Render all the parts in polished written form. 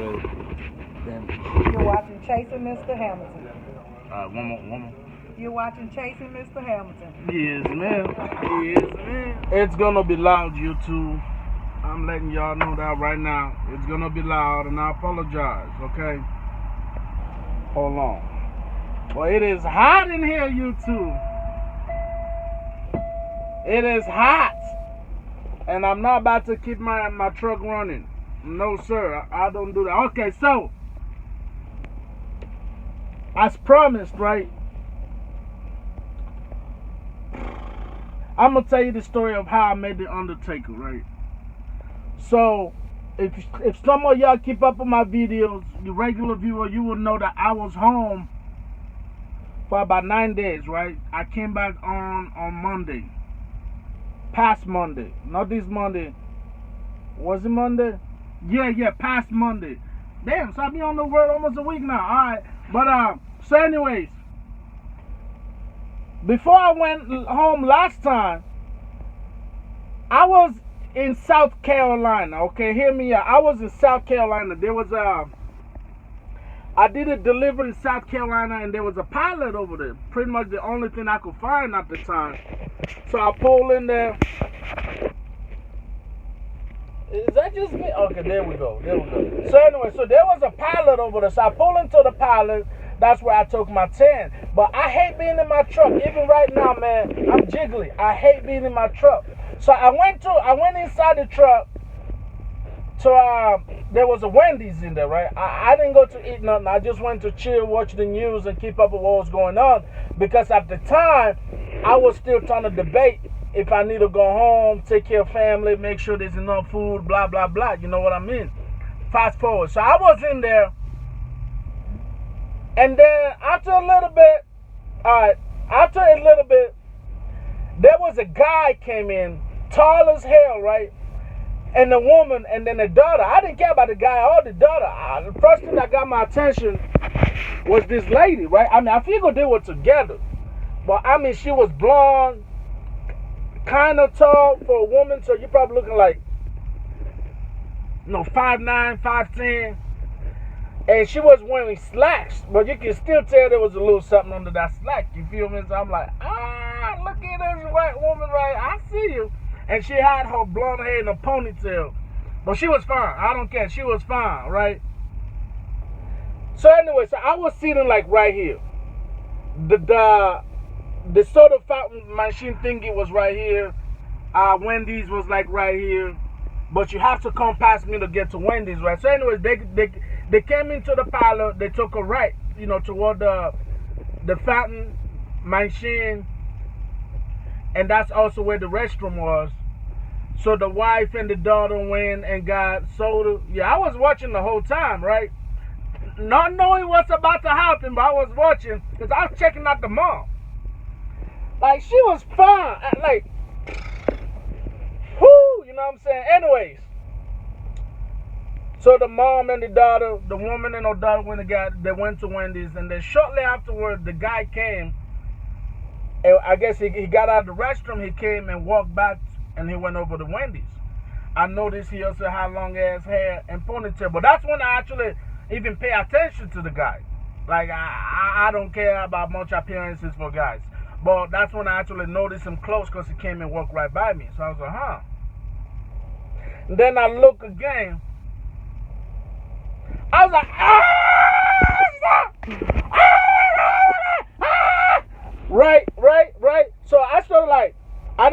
ready. Then. You're watching Chasing Mr. Hamilton. One more. You're watching Chasing Mr. Hamilton. Yes, ma'am. Yes, ma'am. It's gonna be loud, YouTube. I'm letting y'all know that right now. It's gonna be loud, and I apologize, okay? Hold on. Well, it is hot in here, YouTube. It is hot. And I'm not about to keep my truck running. No, sir. I don't do that. Okay, so. As promised, right? I'm going to tell you the story of how I met the Undertaker, right? So, if some of y'all keep up with my videos, the regular viewer, you will know that I was home for about 9 days, right? I came back on Monday. Past Monday. Not this Monday. Was it Monday? Yeah, past Monday. Damn, so I've been on the road almost a week now. Alright. But, so anyways. Before I went home last time, I was in South Carolina. Okay, hear me out. I was in South Carolina. There was I did a delivery in South Carolina, and there was a pilot over there. Pretty much the only thing I could find at the time. So I pulled in there. Is that just me? Okay, there we go. So anyway, so there was a pilot over there. So I pulled into the pilot. That's where I took my 10. But I hate being in my truck. Even right now, man, I'm jiggly. I hate being in my truck. So I went inside the truck. So there was a Wendy's in there, right? I didn't go to eat nothing. I just went to chill, watch the news, and keep up with what was going on. Because at the time, I was still trying to debate if I need to go home, take care of family, make sure there's enough food, blah, blah, blah. You know what I mean? Fast forward. So I was in there. And then after a little bit, there was a guy came in, tall as hell, right? And the woman, and then the daughter. I didn't care about the guy or the daughter. The first thing that got my attention was this lady, right? I mean, I figured they were together. But, I mean, she was blonde, kind of tall for a woman. So you're probably looking like, 5'9", 5'10". And she was wearing slacks. But you can still tell there was a little something under that slack. You feel me? So I'm like, look at this white woman, right? I see you. And she had her blonde hair in a ponytail. But she was fine. I don't care. She was fine, right? So anyway, so I was sitting like right here. The soda fountain machine thingy was right here. Wendy's was like right here. But you have to come past me to get to Wendy's, right? So anyways, they came into the parlor. They took a right, toward the fountain machine. And that's also where the restroom was. So the wife and the daughter went and got soda. Yeah, I was watching the whole time, right? Not knowing what's about to happen, but I was watching because I was checking out the mom. Like, she was fine. Like, whoo, you know what I'm saying? Anyways. So the mom and the daughter, the woman and her daughter they went to Wendy's. And then shortly afterwards, the guy came. And I guess he got out of the restroom, he came and walked back, and he went over to Wendy's. I noticed he also had long-ass hair and ponytail, but that's when I actually even pay attention to the guy. Like, I don't care about much appearances for guys. But that's when I actually noticed him close because he came and walked right by me. So I was like, huh. And then I look again. I was like, Right. So I started like, I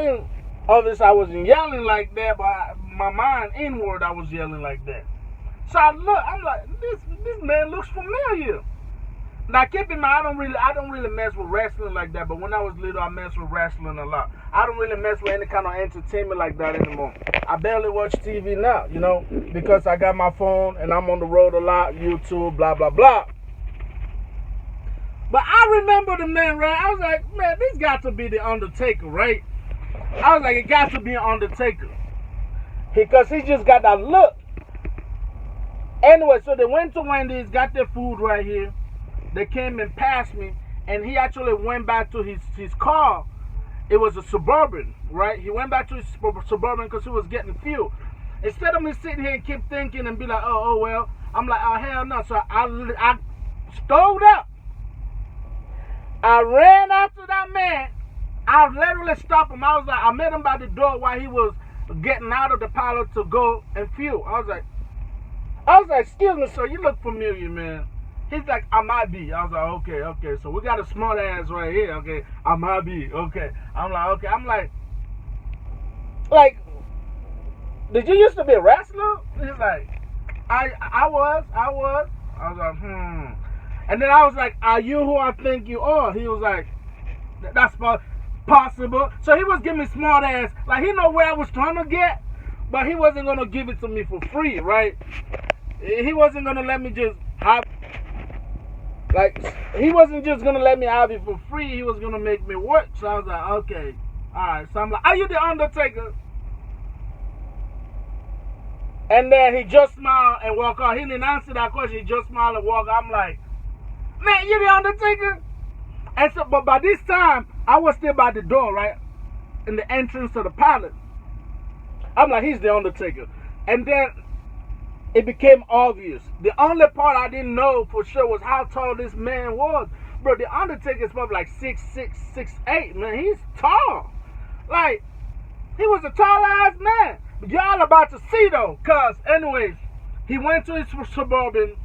wasn't yelling like that, but my mind inward, I was yelling like that. So I'm like, this man looks familiar. Now keep in mind, I don't really mess with wrestling like that, but when I was little, I messed with wrestling a lot. I don't really mess with any kind of entertainment like that anymore. I barely watch TV now, because I got my phone and I'm on the road a lot, YouTube, blah, blah, blah. But I remember the man, right? I was like, man, this got to be the Undertaker, right? I was like, it got to be an Undertaker. Because he just got that look. Anyway, so they went to Wendy's, got their food right here. They came and passed me, and he actually went back to his car. It was a Suburban, right? He went back to his Suburban because he was getting fuel. Instead of me sitting here and keep thinking and be like, oh, well, I'm like, oh, hell no. So I stowed up. I ran after that man. I literally stopped him. I was like, I met him by the door while he was getting out of the pilot to go and fuel. I was like, excuse me, sir, you look familiar, man. He's like, I might be. I was like, okay. So we got a smart ass right here, okay. I might be, okay. I'm like, okay. I'm like, did you used to be a wrestler? He's like, I was. I was like, And then I was like, are you who I think you are? He was like, that's possible. So he was giving me smart ass, like he know where I was trying to get, but he wasn't gonna give it to me for free, right? He wasn't gonna let me just have, he wasn't just gonna let me have it for free. He was gonna make me work. So I was like, okay, all right. So I'm like, are you the Undertaker? And then he just smiled and walked out. He didn't answer that question. He just smiled and walked out. I'm like, man, you the Undertaker? And so, but by this time, I was still by the door, right? In the entrance to the palace. I'm like, he's the Undertaker. And then it became obvious. The only part I didn't know for sure was how tall this man was. Bro, the Undertaker is probably like 6'6", 6'8", man. He's tall. Like, he was a tall ass man. But y'all about to see though. Cause anyways, he went to his Suburban.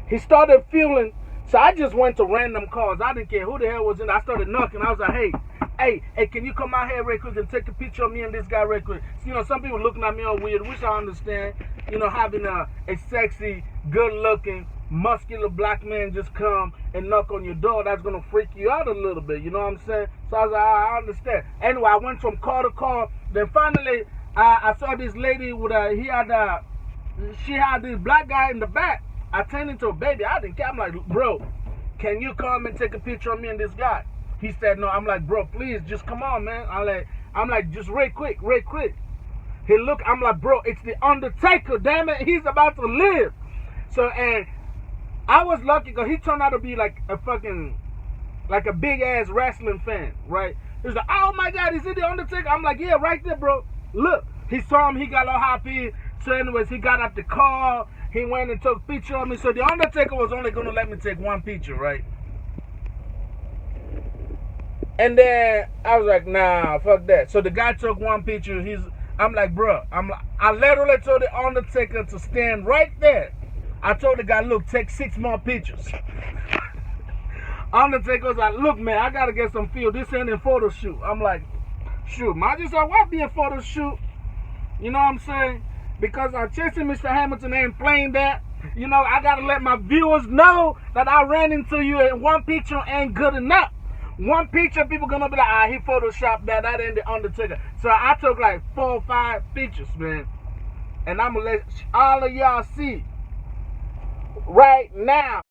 He started fueling. So I just went to random cars. I didn't care who the hell was in there. I started knocking. I was like, hey, can you come out here real quick and take a picture of me and this guy real quick? So, you know, some people looking at me all weird, which I understand. You know, having a sexy, good-looking, muscular black man just come and knock on your door, that's going to freak you out a little bit. You know what I'm saying? So I was like, I understand. Anyway, I went from car to car. Then finally, I saw this lady with she had this black guy in the back. I turned into a baby. I didn't care. I'm like, bro, can you come and take a picture of me and this guy? He said no. I'm like, bro, please, just come on, man. I'm like, just real quick. He looked. I'm like, bro, it's the Undertaker. Damn it, he's about to live. So, and I was lucky because he turned out to be like a big ass wrestling fan, right? He was like, oh my God, is it the Undertaker? I'm like, yeah, right there, bro. Look, he saw him. He got all happy. So, anyways, he got out the car. He went and took a picture of me. So the Undertaker was only going to let me take one picture, right? And then I was like, nah, fuck that. So the guy took one picture. I'm like, bro, I literally told the Undertaker to stand right there. I told the guy, look, take 6 more pictures. Undertaker was like, look, man, I got to get some feel. This ain't a photo shoot. I'm like, shoot, might just why be a photo shoot? You know what I'm saying? Because Chasing Mr. Hamilton ain't playing that. You know, I got to let my viewers know that I ran into you and one picture ain't good enough. One picture, people going to be like, he photoshopped that. That ain't the Undertaker. So I took like 4 or 5 pictures, man. And I'm going to let all of y'all see right now.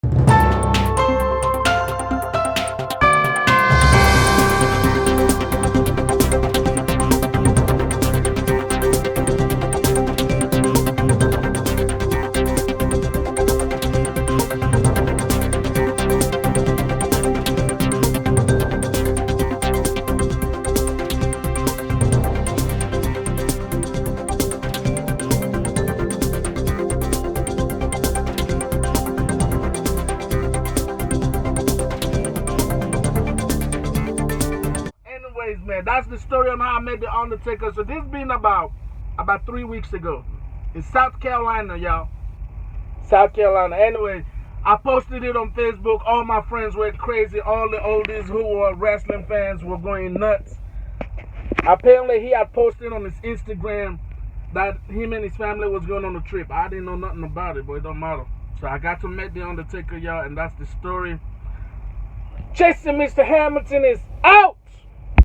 Man, that's the story on how I met the Undertaker. So this been about 3 weeks ago in South Carolina, y'all. South Carolina. Anyway, I posted it on Facebook. All my friends went crazy. All the oldies who were wrestling fans were going nuts. Apparently, he had posted on his Instagram that him and his family was going on a trip. I didn't know nothing about it, but it don't matter. So I got to meet the Undertaker, y'all, and that's the story. Chasing Mr. Hamilton is out.